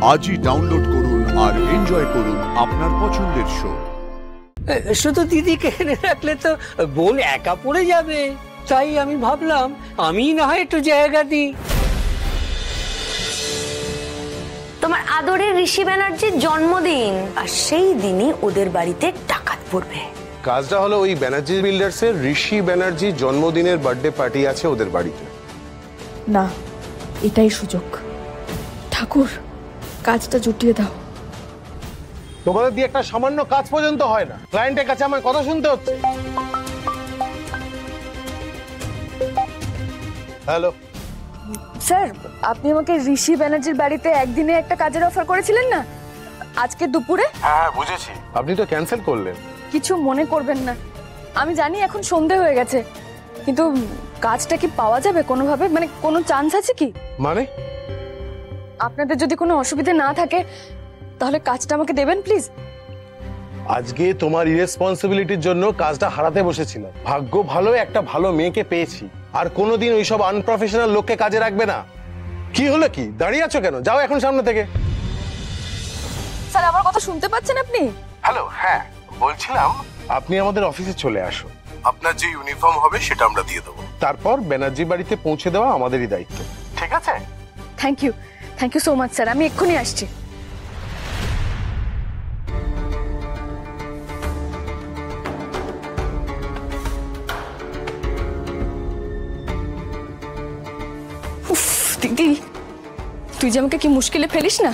আজই ডাউনলোড করুন আর এনজয় করুন আপনার পছন্দের শো। শুধু দিদিকে এনে রাখলে তো বোন একা পড়ে যাবে, তাই আমি ভাবলাম আমি না হয় একটু জায়গা দিই। তোমার আদরের ঋষি ব্যানার্জির জন্মদিন, আর সেই দিনই ওদের বাড়িতে ডাকাত পড়বে। কাজটা হলো ওই ব্যানার্জি বিল্ডার্সের ঋষি ব্যানার্জি জন্মদিনের বার্থডে পার্টি আছে ওদের বাড়িতে। না, এটাই সুযোগ। ঠাকুর, কাজটা জুটিয়ে দাও। তোমাদের দিয়ে একটা সামান্য কাজ পর্যন্ত হয় না, ক্লায়েন্টের কাছে আমার কথা শুনতে হচ্ছে। হ্যালো স্যার, আপনি আমাকে ঋষি ব্যানার্জির বাড়িতে একদিনে একটা কাজের অফার করেছিলেন না, আজকে দুপুরে? হ্যাঁ বুঝেছি, আপনি তো ক্যান্সেল করলেন। কিছু মনে করবেন না, আমি জানি এখন সন্ধে হয়ে গেছে, কিন্তু কাজটা কি পাওয়া যাবে কোনোভাবে? মানে কোনো চান্স আছে কি? মানে আপনাদের যদি কোনো অসুবিধা না থাকে তাহলে কাজটা আমাকে দেবেন প্লিজ। আজকে তোমার ইরেসপন্সিবিলিটির জন্য কাজটা হারাতে বসেছিলাম, ভাগ্য ভালো একটা ভালো মেয়েকে পেয়েছি। আর কোনোদিন ওইসব আনপ্রফেশনাল লোককে কাজে রাখবে না। কি হলো, কি দাঁড়িয়ে আছো কেন? যাও এখন সামনে থেকে। স্যার, আমার কথা শুনতে পাচ্ছেন আপনি? হ্যালো, হ্যাঁ বলছিলাম আপনি আমাদের অফিসে চলে আসুন, আপনার যে ইউনিফর্ম হবে সেটা আমরা দিয়ে দেবো। তারপর ব্যানার্জি বাড়িতে পৌঁছে দেওয়া আমাদেরই দায়িত্ব, ঠিক আছে? Thank you so much sir, আমি এক্ষুনি আসছি। দিদি, তুই যে আমাকে কি মুশকিলে ফেলিস না,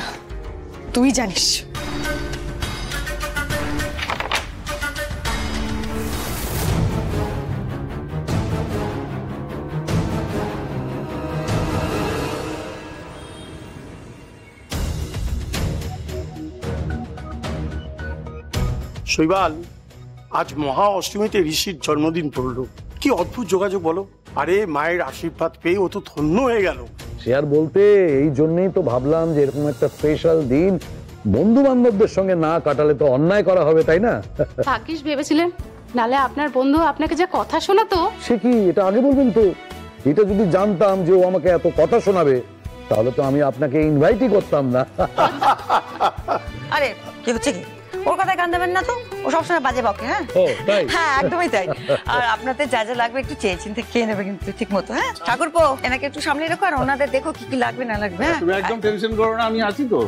তুই জানিস। শৈবাল, আজ মহা অষ্টমীতে ঋষির জন্মদিন পড়লো। কি অদ্ভুত যোগাযোগ বলো। আরে মায়ের আশীর্বাদ পেয়ে ও তো ধন্য হয়ে গেল। সে আর বলতে, এই জন্যই তো ভাবলাম যে এরকম একটা স্পেশাল দিন বন্ধু বান্ধবদের সঙ্গে না কাটালে তো অন্যায় করা হবে, তাই না? ভাগ্যিস ভেবেছিলেন, নালে আপনার বন্ধু আপনাকে যে কথা শোনাতো। সে কি, এটা আগে বলবেন তো। এটা যদি জানতাম যে ও আমাকে এত কথা শোনাবে, তাহলে তো আমি আপনাকে ইনভাইটই করতাম না। আরে কি হচ্ছে কি, ওর কথায় কান দেবেন না তো, ও সবসময় বাজে বকে। হ্যাঁ হ্যাঁ একদমই তাই। আর আপনাদের যা যা লাগবে একটু চেয়ে চিন্তে খেয়ে নেবে কিন্তু ঠিক মতো। হ্যাঁ ঠাকুরপো, এনাকে একটু সামনে রেখো, আর ওনাদের দেখো কি কি লাগবে না লাগবে। হ্যাঁ তুমি একদম টেনশন করো না, আমি আছি তো।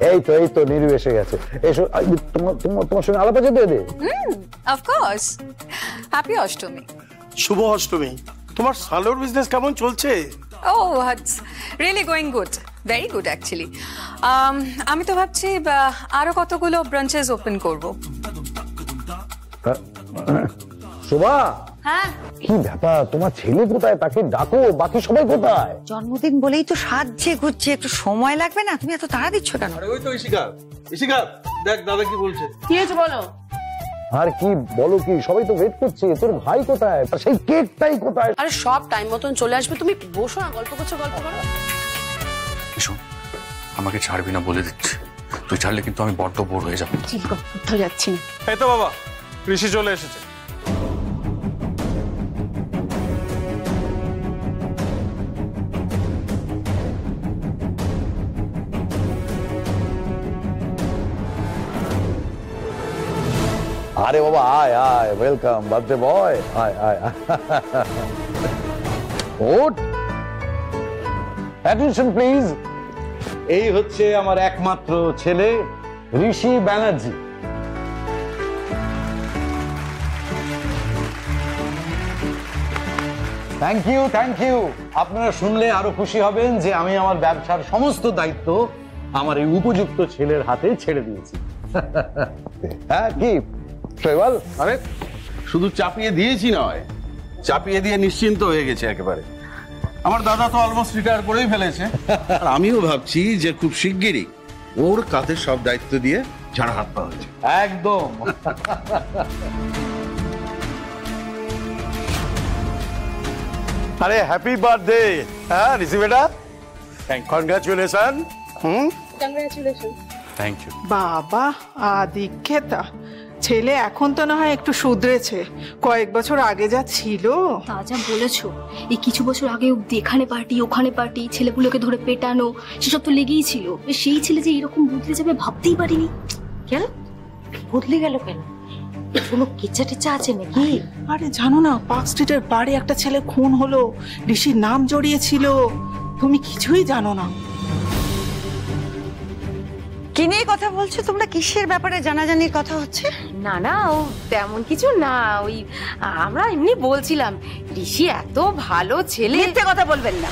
এই তো নিরু এসে গেছে। এসো, তোমার সঙ্গে আলাপ আছে? দে। Of course. হ্যাপি অষ্টমী। শুভ অষ্টমী। তোমার সালোয়ার বিজনেস কেমন চলছে? Oh, it's really going good. Very good actually. আমি তো ভাবছি আরো কতগুলো ব্রাঞ্চেস ওপেন করব। শোভা, হ্যাঁ কি ব্যাপার? তোমার ছেলে কোথায়? তাকে ডাকো। বাকি সবাই কোথায়? জন্মদিন বলেই তো সাজছে ঘুরছে, একটু সময় লাগবে না? তুমি এত তাড়া দিচ্ছ কেন? আরে ওই তো ইশিকা, দেখ দাদা কি বলছে। কি হয়েছে বলো? আর কি বলো, কি সবাই তো ওয়েট করছে। তোর ভাই কোথায়? সেই কেকটাই কোথায়? আরে সব টাইম মতন চলে আসবে, তুমি বসো না, গল্প করছো, গল্প করো। এসো, আমাকে ছাড়বি না বলে দিচ্ছি। তুই ছাড়লে কিন্তু আমি বড্ড বোর হয়ে যাবো। কোথাও যাচ্ছি না। এই তো বাবা, ঋষি চলে এসেছে। আরে বাবা, আয় আয়, ওয়েলকাম বার্থডে বয়। আয় আয়, ওঠ। Attention please. এই হচ্ছে আমার একমাত্র ছেলে ঋষি ব্যানার্জি। Thank you. আপনারা শুনলে আরো খুশি হবেন যে আমি আমার ব্যবসার সমস্ত দায়িত্ব আমার এই উপযুক্ত ছেলের হাতে ছেড়ে দিয়েছি। হ্যাঁ কি শৈবাল? আরে শুধু চাপিয়ে দিয়েছি নয়, চাপিয়ে দিয়ে নিশ্চিন্ত হয়ে গেছে একেবারে। আমার দাদা তো অলমোস্ট রিটায়ার করেই ফেলেছে, আর আমিও ভাবছি যে খুব শিগগিরই ওর কাঁধে সব দায়িত্ব দিয়ে ঝাড় হাত পা হয়েছে। একদম। আরে হ্যাপি বার্থডে। হ্যাঁ ঋষি বেটা, কনগ্রাচুলেশন। কংগ্রাচুলেশন। Thank you. বাবা আদিক্ষেতা, ছেলে এখন তো না হয় একটু শুধরেছে, কয়েক বছর আগে যা ছিল। তা যা বলেছো, এই কিছু বছর আগে এখানে পার্টি ওখানে পার্টি, ছেলেগুলোকে ধরে পেটানো, সেসব তো লেগেই ছিল। সেই ছেলে যে এরকম বদলে যাবে ভাবতেই পারিনি। কেন বদলে গেল কেন? কোনো কেচ্চা টেচ্চা আছে নাকি? আরে জানো না, পার্ক স্ট্রিটের বাড়ি একটা ছেলে খুন হলো, ঋষির নাম জড়িয়েছিল। তুমি কিছুই জানো না। কি নিয়ে কথা বলছো তোমরা? কিসের ব্যাপারে জানাজানির কথা হচ্ছে? না না, ও তেমন কিছু না, ওই আমরা এমনি বলছিলাম ঋষি এত ভালো ছেলে। মিথ্যে কথা বলবেন না,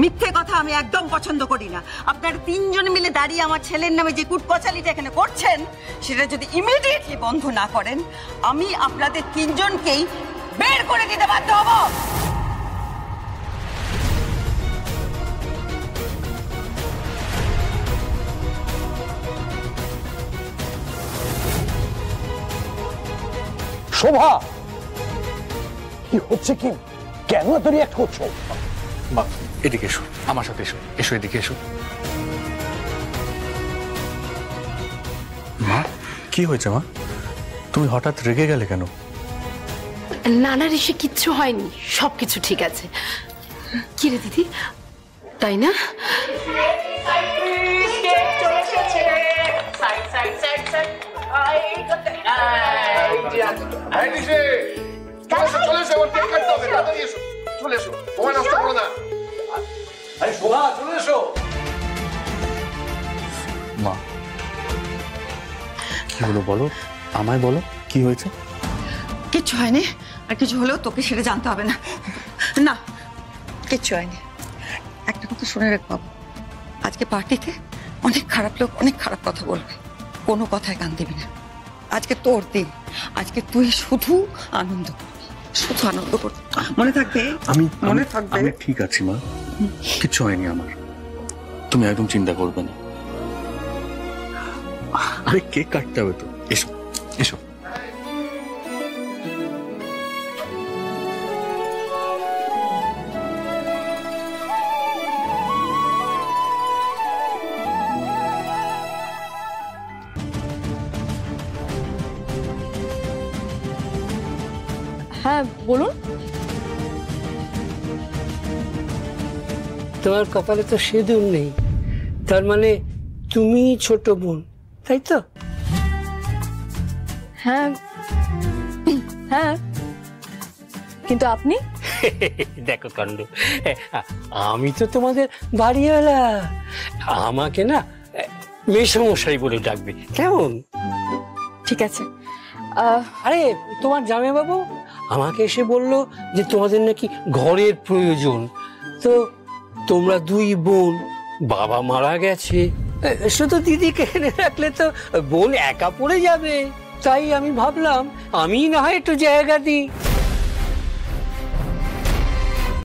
মিথ্যে কথা আমি একদম পছন্দ করি না। আপনারা তিনজন মিলে দাঁড়িয়ে আমার ছেলের নামে যে কুটকচালিটা এখানে করছেন, সেটা যদি ইমিডিয়েটলি বন্ধ না করেন, আমি আপনাদের তিনজনকেই বের করে দিতে বাধ্য হব। শোভা, কি হচ্ছে কি? কেন এত রিঅ্যাক্ট করছো? মা এদিকে এসো, আমার সাথে এসো, এসো এদিকে এসো। মা কি হয়েছে মা? তুমি হঠাৎ রেগে গেলে কেন? না না ঋষি, কিচ্ছু হয়নি, সবকিছু ঠিক আছে। কি রে দিদি, তাই না? মা কি হলো বলো, আমায় বলো কি হয়েছে? কিচ্ছু হয়নি, আর কিছু হলেও তোকে সেটা জানতে হবে না। না, কিচ্ছু হয়নি। একটা কথা শুনে রাখ বাবু, আজকে পার্টিতে অনেক খারাপ লোক অনেক খারাপ কথা বলবে, কোনো কথায় কান দিবি না। আজকে তোর দিন, আজকে তুই শুধু আনন্দ করবি, শুধু আনন্দ করবি, মনে থাকবে? মনে থাকবে? আমি ঠিক আছি মা, কিচ্ছু হয়নি আমার, তুমি একদম চিন্তা করবে না। আরে কেক কাটতে হবে তো, এসো এসো। হ্যাঁ বলুন। তোমার কপালে তো সিঁদুর নেই, তার মানে তুমি ছোট বোন, তাই তো? হ্যাঁ হ্যাঁ, কিন্তু আপনি? দেখো কাণ্ড, আমি তো তোমাদের বাড়িওয়ালা, আমাকে না মেসমশাই বলে ডাকবে, কেমন? ঠিক আছে। আরে তোমার জামাইবাবু আমাকে এসে বললো যে তোমাদের নাকি ঘরের প্রয়োজন, তো তোমরা দুই বোন, বাবা মারা গেছে, শুধু দিদিকে এনে রাখলে তো বোন একা পড়ে যাবে, তাই আমি ভাবলাম আমি না হয় একটু জায়গা দিই।